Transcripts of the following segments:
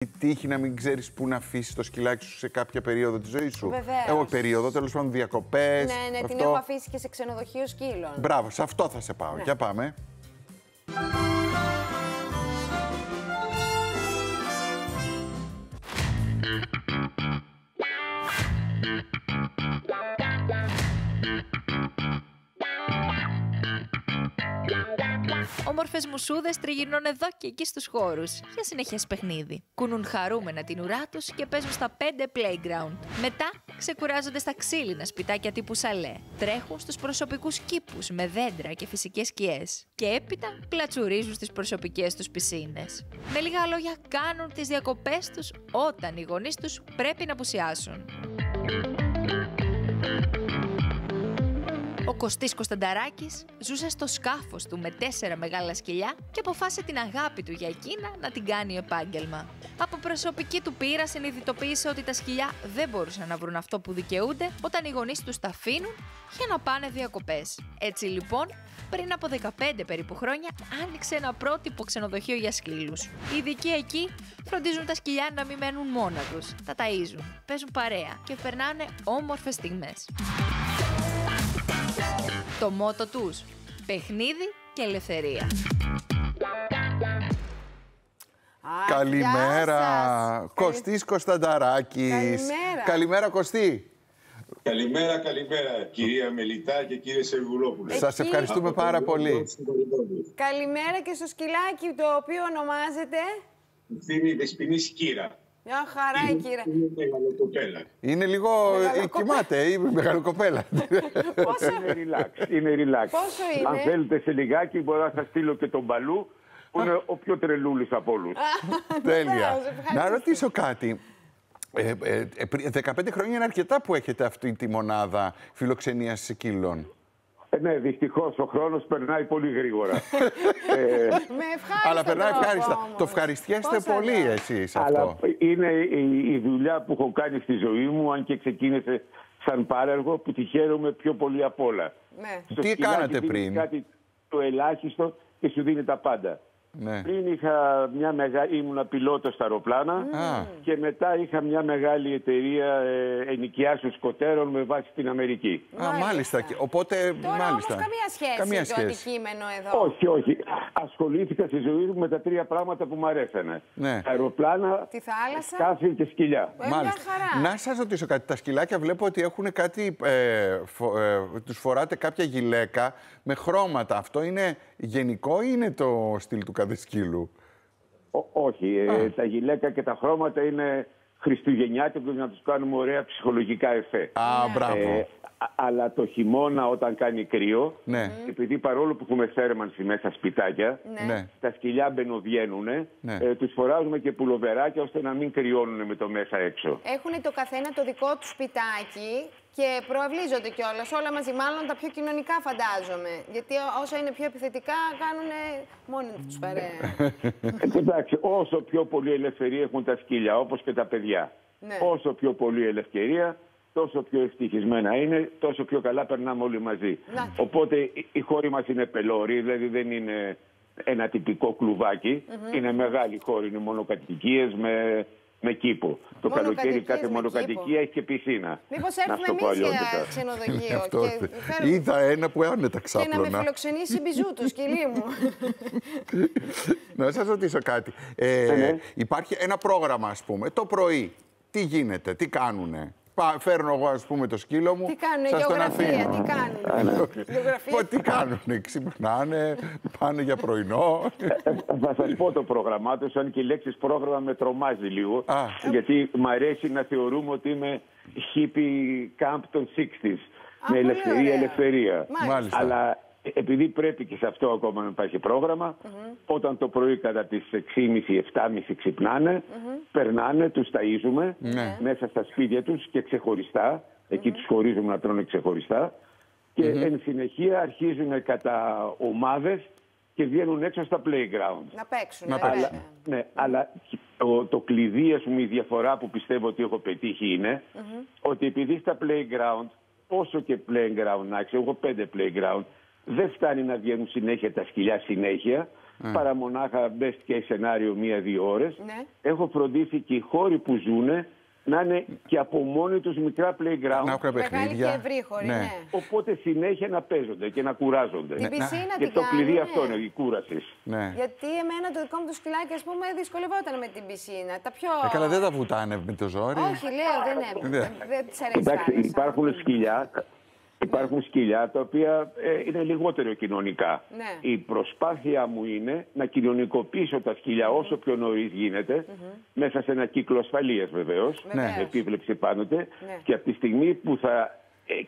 Η τύχη να μην ξέρεις πού να αφήσεις το σκυλάκι σου σε κάποια περίοδο της ζωής σου. Βεβαίως. Εγώ περίοδο, τέλος πάντων διακοπές. Ναι, αυτό... την έχω αφήσει και σε ξενοδοχείο σκύλων. Μπράβο, σε αυτό θα σε πάω. Ναι. Για πάμε. Όμορφες μουσούδες τριγυρνούν εδώ και εκεί στους χώρους για συνεχές παιχνίδι. Κουνούν χαρούμενα την ουρά τους και παίζουν στα 5 playground. Μετά ξεκουράζονται στα ξύλινα σπιτάκια τύπου σαλέ. Τρέχουν στους προσωπικούς κήπους με δέντρα και φυσικές σκιές. Και έπειτα πλατσουρίζουν στις προσωπικές τους πισίνες. Με λίγα λόγια κάνουν τις διακοπές τους όταν οι γονείς τους πρέπει να απουσιάσουν. Ο Κωστής Κωνστανταράκης ζούσε στο σκάφος του με 4 μεγάλα σκυλιά και αποφάσισε την αγάπη του για εκείνα να την κάνει επάγγελμα. Από προσωπική του πείρα συνειδητοποίησε ότι τα σκυλιά δεν μπορούσαν να βρουν αυτό που δικαιούνται όταν οι γονείς τους τα αφήνουν για να πάνε διακοπές. Έτσι λοιπόν, πριν από 15 περίπου χρόνια, άνοιξε ένα πρότυπο ξενοδοχείο για σκύλους. Οι ειδικοί εκεί φροντίζουν τα σκυλιά να μην μένουν μόνα τους, τα ταΐζουν, παίζουν παρέα και περνάνε όμορφες στιγμές. Το μότο τους, παιχνίδι και ελευθερία. Καλημέρα, Κωστής Κωνστανταράκης. Καλημέρα. Καλημέρα, Κωστή. Καλημέρα, κυρία Μελιτά και κύριε Σεργουλόπουλε. Σας ευχαριστούμε πάρα πολύ. Καλημέρα και στο σκυλάκι το οποίο ονομάζεται... Ευθύμη Δεσποινή Κύρα. Μια χαρά η Κύρα. Είναι μεγαλοκοπέλα. Είναι λίγο... κοιμάται η μεγαλοκοπέλα. Πόσο... Είναι relax. Πόσο είναι? Αν θέλετε σε λιγάκι μπορώ να σας στείλω και τον Μπαλού που είναι ο πιο τρελούλης από όλους. Τέλεια. Να ρωτήσω κάτι. 15 χρόνια είναι αρκετά που έχετε αυτή τη μονάδα φιλοξενίας σκύλων. Ναι, δυστυχώς ο χρόνος περνάει πολύ γρήγορα. Με ευχάριστο Αλλά περνάει τρόπο ευχάριστα. όμως. Το ευχαριστιέστε Πώς πολύ αλλιώς. εσείς Αλλά αυτό. είναι η δουλειά που έχω κάνει στη ζωή μου, αν και ξεκίνησε σαν πάρεργο, που τη χαίρομαι πιο πολύ απ' όλα. Ναι. Στο Τι σκυλάκι κάνατε δίνεις πριν? Κάτι το ελάχιστο και σου δίνει τα πάντα. Ναι. Πριν είχα ήμουνα πιλότος στα αεροπλάνα και μετά είχα μια μεγάλη εταιρεία ενοικιάσεως σκοτέρων με βάση στην Αμερική. Μάλιστα. Οπότε, Τώρα μάλιστα. όμως καμία σχέση το αντικείμενο εδώ. Όχι, όχι. Ασχολήθηκα στη ζωή μου με τα 3 πράγματα που μου αρέσανε. Ναι. Αεροπλάνα, Τη θάλασσα. σκάφη και σκυλιά. Μια χαρά. Να σας ρωτήσω κάτι. Τα σκυλάκια βλέπω ότι έχουν κάτι... τους φοράτε κάποια γυλαίκα με χρώματα. Αυτό είναι γενικό ή είναι το στυλ του κάθε σκύλου? Όχι. Τα γυλαίκα και τα χρώματα είναι χριστουγεννιάτικο για να τους κάνουμε ωραία ψυχολογικά εφέ. Μπράβο. Αλλά το χειμώνα όταν κάνει κρύο, Ναι. επειδή παρόλο που έχουμε θέρμανση μέσα σπιτάκια, Ναι. τα σκυλιά μπαινοβγαίνουνε, Ναι. τους φοράζουμε και πουλοβεράκια ώστε να μην κρυώνουν με το μέσα έξω. Έχουν το καθένα το δικό του σπιτάκι και προαυλίζονται κιόλας. Όλα μαζί, μάλλον τα πιο κοινωνικά φαντάζομαι. Γιατί όσα είναι πιο επιθετικά κάνουν μόνοι τους παρέα. Εντάξει, όσο πιο πολύ ελευθερία έχουν τα σκύλια, όπως και τα παιδιά. Ναι. Όσο πιο πολύ ελευθερία, τόσο πιο ευτυχισμένα είναι, τόσο πιο καλά περνάμε όλοι μαζί. Να. Οπότε η χώρη μας είναι πελώρη, δηλαδή δεν είναι ένα τυπικό κλουβάκι. Είναι μεγάλη χώρη, είναι μονοκατοικίες με κήπο. Το καλοκαίρι Μονοκατοικίες κάθε με μονοκατοικία κήπο. έχει και πισίνα. Μήπως Να έρθουμε στο πω εμείς για αλλιώτικα. ξενοδοχείο Αυτό. και φέρουμε... Είδα ένα που άνετα και να ξάπλωνα. με φιλοξενήσει μπιζού του, σκυλί μου. Να σας ρωτήσω κάτι. Ναι. Υπάρχει ένα πρόγραμμα, ας πούμε, το πρωί. Τι γίνεται, τι κάνουνε? Φέρνω εγώ, ας πούμε, το σκύλο μου. Τι κάνουνε, σας τον γεωγραφία, αφήνω. τι κάνουνε. Γεωγραφία. Τι κάνουνε, ξυπνάνε, πάνε για πρωινό. Θα σας πω το πρόγραμμά τους, αν και η λέξη πρόγραμμα με τρομάζει λίγο. Γιατί μου αρέσει να θεωρούμε ότι είμαι hippie camp των 60s. Με πολύ ελευθερία. Μάλιστα. Αλλά επειδή πρέπει και σε αυτό ακόμα να υπάρχει πρόγραμμα, όταν το πρωί κατά τις 6.30-7.30 ξυπνάνε, περνάνε, τους ταΐζουμε μέσα στα σπίτια τους και ξεχωριστά. Εκεί τους χωρίζουμε να τρώνε ξεχωριστά. Και εν συνεχεία αρχίζουν κατά ομάδες και βγαίνουν έξω στα playground. Να παίξουν. Αλλά το κλειδί, ας πούμε, η διαφορά που πιστεύω ότι έχω πετύχει είναι ότι επειδή στα playground, όσο και playground να έχει, έχω 5 playground, δεν φτάνει να βγαίνουν συνέχεια τα σκυλιά συνέχεια, παρά μονάχα best case σενάριο 1-2 ώρες. Ναι. Έχω φροντίσει και οι χώροι που ζουνε να είναι και από μόνοι τους μικρά playground. Να έχουν Μεγάλη παιχνίδια. και ευρύχωρη, ναι. Οπότε συνέχεια να παίζονται και να κουράζονται. Την πισίνα Και την το κλειδί κάνουνε. αυτό είναι η κούραση. Ναι. Γιατί εμένα το δικό μου το σκυλάκι, ας πούμε, δυσκολευόταν με την πισίνα. Τα πιο... Καλά, δεν τα βουτάνε με το ζόρι. Όχι, λέω, δεν της αρέσει. Εντάξει, θάλασσα. υπάρχουν σκυλιά τα οποία είναι λιγότερο κοινωνικά. Ναι. Η προσπάθεια μου είναι να κοινωνικοποιήσω τα σκυλιά όσο πιο νωρίς γίνεται, μέσα σε ένα κύκλο ασφαλείας βεβαίως, Βεβαίως. επίβλεψη πάντοτε, Ναι. και από τη στιγμή που θα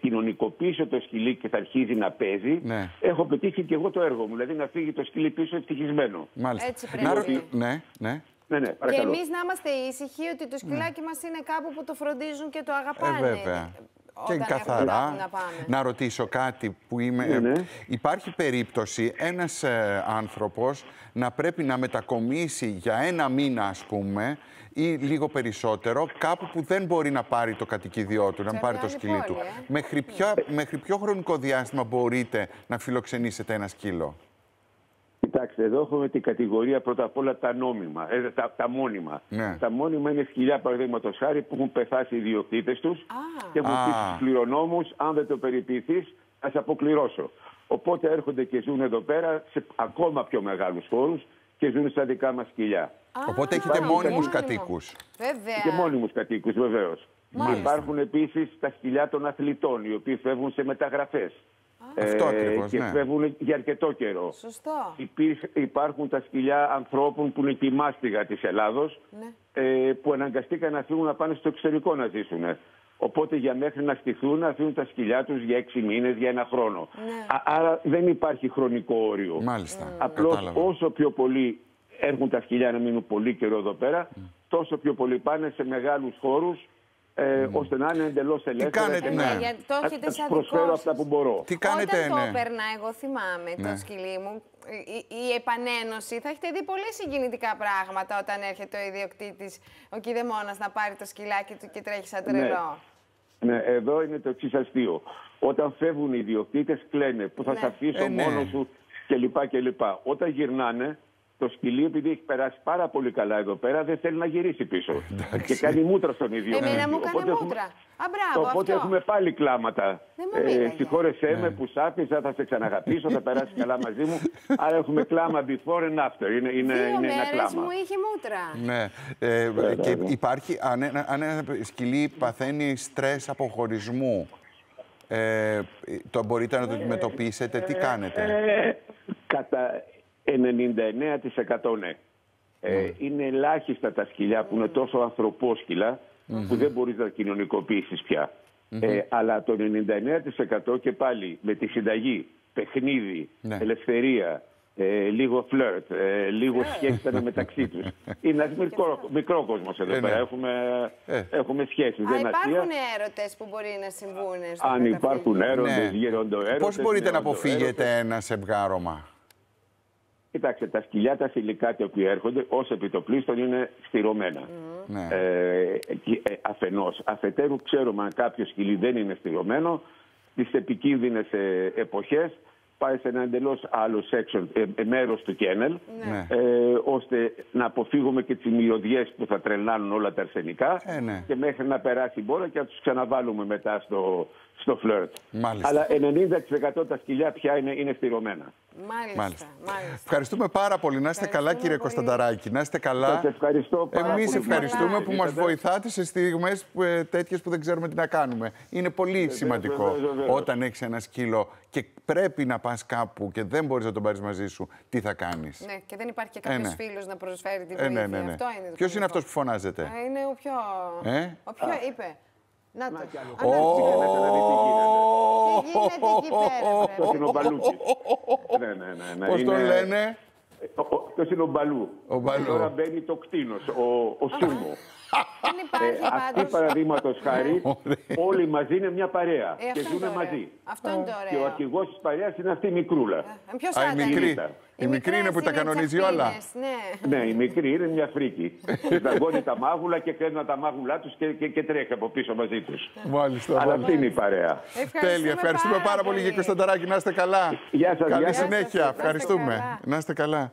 κοινωνικοποιήσω το σκυλί και θα αρχίζει να παίζει, Ναι. έχω πετύχει και εγώ το έργο μου, δηλαδή να φύγει το σκυλί πίσω ευτυχισμένο. Μάλιστα. Έτσι πρέπει. Να ναι, ναι. Ναι, Και παρακαλώ. εμείς να είμαστε ήσυχοι ότι το σκυλάκι μας είναι κάπου που το φροντίζουν και το αγαπάνε. Βέβαια. Και Όταν έχουμε καθαρά. κάπου να πάμε. Να ρωτήσω κάτι που είμαι... Ναι. Υπάρχει περίπτωση ένας άνθρωπος να πρέπει να μετακομίσει για 1 μήνα, ας πούμε, ή λίγο περισσότερο, κάπου που δεν μπορεί να πάρει το κατοικίδιό του, να πάρει το άλλη σκυλί του. πόλη, Μέχρι ποιο χρονικό διάστημα μπορείτε να φιλοξενήσετε ένα σκύλο? Κοιτάξτε, εδώ έχουμε την κατηγορία πρώτα απ' όλα τα νόμιμα, τα μόνιμα. Ναι. Τα μόνιμα είναι σκυλιά, παραδείγματος χάρη, που έχουν πεθάσει οι ιδιοκτήτες τους και έχουν πει στους κληρονόμους, αν δεν το περιποιηθείς, θα σε αποκληρώσω. Οπότε έρχονται και ζουν εδώ πέρα σε ακόμα πιο μεγάλους χώρους και ζουν στα δικά μας σκυλιά. Οπότε έχετε Υπάρχουν μόνιμους μόνιμο. κατοίκους. Βέβαια. Και μόνιμους κατοίκους, βεβαίως. Υπάρχουν επίσης τα σκυλιά των αθλητών, οι οποίοι φεύγουν σε μεταγραφές. Αυτό ακριβώς, και ναι. φεύγουν για αρκετό καιρό. Σωστό. Υπάρχουν τα σκυλιά ανθρώπων που είναι τη μάστιγα της Ελλάδος, που αναγκαστήκαν να φύγουν να πάνε στο εξωτερικό να ζήσουν. Οπότε για μέχρι να στηθούν να αφήνουν τα σκυλιά τους για 6 μήνες, για 1 χρόνο. Άρα δεν υπάρχει χρονικό όριο. Μάλιστα. Απλώς Κατάλαβα. όσο πιο πολύ έρχουν τα σκυλιά να μείνουν πολύ καιρό εδώ πέρα, τόσο πιο πολύ πάνε σε μεγάλους χώρους, ώστε να είναι εντελώς ελεύθερα. κάνετε, και ναι. να- Γιατί το έχετε να σαν τους προσφέρω δικό αυτά σας. που μπορώ. Τι κάνετε, Όταν το ναι. έπαιρνα, εγώ θυμάμαι το σκυλί μου, η επανένωση, θα έχετε δει πολύ συγκινητικά πράγματα όταν έρχεται ο ιδιοκτήτης, ο κηδεμόνας, να πάρει το σκυλάκι του και τρέχει σαν τρελό. Ναι, εδώ είναι το εξής αστείο. Όταν φεύγουν οι ιδιοκτήτες, κλαίνε που θα Ναι. σε αφήσω Ναι. μόνο σου κλπ. Όταν γυρνάνε, το σκυλί, επειδή έχει περάσει πάρα πολύ καλά εδώ πέρα, δεν θέλει να γυρίσει πίσω. Και κάνει μούτρα στον ιδιοκτήτη. Εμένα μου έκανε Οπότε μούτρα. Α, μπράβο, Οπότε αυτό. έχουμε πάλι κλάματα. Δεν μου μίλαγε. Συγχώρεσέ με που σ' άφησα, θα σε ξαναγαπήσω, θα περάσει καλά μαζί μου. Άρα έχουμε κλάμα before and after. Είναι 2 ένα μέρες κλάμα. μου είχε μούτρα. Ναι. Και υπάρχει, αν ένα σκυλί παθαίνει στρες αποχωρισμού, το μπορείτε να το αντιμετωπίσετε, τι κάνετε? Κατά 99% ναι. Είναι ελάχιστα τα σκυλιά που είναι τόσο ανθρωπόσκυλα που δεν μπορείς να τα κοινωνικοποιήσεις πια. Αλλά το 99% και πάλι με τη συνταγή, παιχνίδι, Ναι. ελευθερία, λίγο φλερτ, λίγο σχέσεις μεταξύ τους. Είναι ένας μικρό κόσμος εδώ πέρα. Έχουμε σχέσεις. Α, Δεν είναι αστεία. υπάρχουν έρωτες που μπορεί να συμβούν στο Αν υπάρχουν καταφύγιο. έρωτες, γεροντοέρωτες. Πώς μπορείτε να νεοντοέρωτες. αποφύγετε ένα ζευγάρωμα? Κοιτάξτε, τα σκυλιά τα θηλυκά τα οποία έρχονται ως επιτοπλίστων είναι στηρωμένα. Ναι. Αφενός. Αφετέρου, ξέρουμε αν κάποιο σκυλί δεν είναι στηρωμένο, τις επικίνδυνες εποχές πάει σε ένα εντελώς άλλο μέρος του κένελ, Ναι. ώστε να αποφύγουμε και τις μυρωδιές που θα τρελνάνουν όλα τα αρσενικά Ναι. και μέχρι να περάσει η μπόρα και να τους ξαναβάλουμε μετά στο φλερτ. Μάλιστα. Αλλά 90% τα σκυλιά πια είναι στηρωμένα. Μάλιστα. Ευχαριστούμε πάρα πολύ. Να είστε καλά, κύριε πολύ. Κωνστανταράκη. Να είστε καλά. Σας ευχαριστώ πάρα Εμείς πολύ. ευχαριστούμε Καλά. που μας βοηθάτε σε στιγμές τέτοιες που δεν ξέρουμε τι να κάνουμε. Είναι πολύ σημαντικό βεβαίως. όταν έχεις ένα σκύλο και πρέπει να πας κάπου και δεν μπορείς να τον πάρεις μαζί σου, τι θα κάνεις. Ναι, και δεν υπάρχει και κάποιος ναι. φίλος να προσφέρει τη Ναι, βοήθεια. ναι, ναι. Αυτό είναι το Ποιος είναι κωμικό. αυτός που φωνάζετε? Είναι ο πιο... Ο πιο είπε. Να το. Μπήκε μέσα να δει τι γίνεται. Τι γίνεται εκεί πέρα, Αυτός είναι ο Μπαλούκης. Ναι. Πώς τον λένε? Αυτός είναι ο Μπαλού. Ο Μπαλού. Τώρα μπαίνει το κτίνος, ο Σούμο. Δεν υπάρχει Αυτοί πάντως. παραδείγματος χάρη, όλοι μαζί είναι μια παρέα και Αυτό είναι ζουν το ωραίο. μαζί. Αυτό είναι το Και ο ωραίο. αρχηγός της παρέας είναι αυτή η μικρούλα. Ποιος Α, θα η ήταν? μικρή. Κοίτα. Η μικρή είναι που τα μικρές κανονίζει τσαχπίνες, όλα. Ναι. Ναι, η μικρή είναι μια φρίκη. Δαγκώνει τα μάγουλα και παίρνουν τα μάγουλά τους και τρέχει από πίσω μαζί τους. Μάλιστα. Αλλά μάλιστα. αυτή είναι η παρέα. Τέλεια. Ευχαριστούμε πάρα πολύ, κύριε Κωνστανταράκη. Να είστε καλά. Γεια σας, Καλή γεια σας. συνέχεια. Να είστε Ευχαριστούμε. καλά. Να είστε καλά.